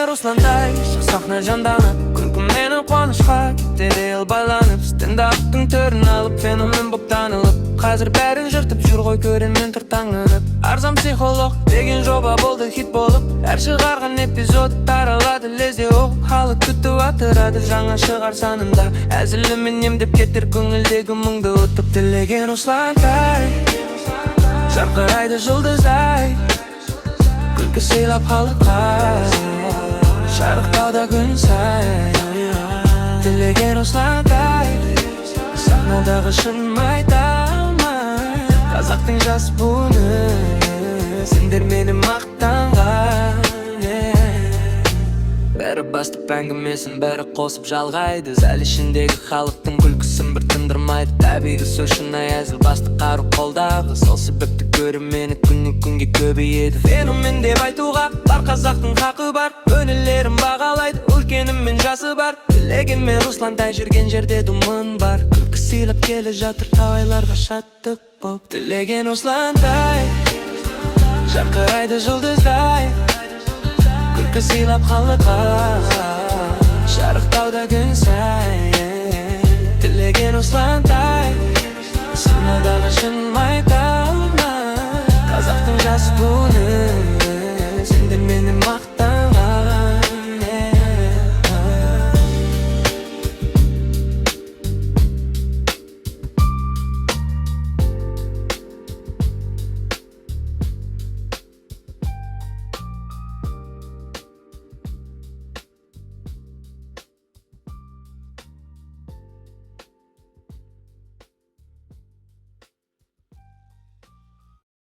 Русландай сахна жанданып, күлкім мені қуанышқа кетеді ел байланып. Стендаптың төрін алып, феномен боп танылып, қазір бәрін жыртып жүр ғой көрермен таңырып. Арзан психолог деген жоба болды хит болып, әр шығарған эпизод таралады лезде оқ. Халық күтіп атырады жаңа шығар санында, әзілімен емдеп кетер көңілдегі мұңды ұтып. Тілеген Русландай жарқырайды жұлдыздай, күлкі сыйлап халыққа, шарықтауда күн сай. Тілеген Русландай сахнадағы шын майдалмай, қазақтың жас буыны сендер мені мақтанған. Бәрі бастып әңгімесін, бәрі қосып жалғайды, зәл ішіндегі халықтың күлкісін бір тындырмайды. Табиғи сөз шынай әзіл, басты қару қолдағы, сол себепті көрермені күннен күнге көбейеді. Феномен деп айтуға бар қазақтың хақы бар, өнерлерін бағалайды үлкені мен жасы бар. Тілеген мен Русландай жүрген жерде думан бар, күлкі сыйлап келе жатыр тауайларға шаттық боп. Тілеген Русландай жарқырайды жұлдыздай, күлкі сыйлап халыққа, шарықтауда күн сай. Тілеген Русландай сахнадағы шын майдалмай, қазақтың жас буыны сендер мені мақтанған.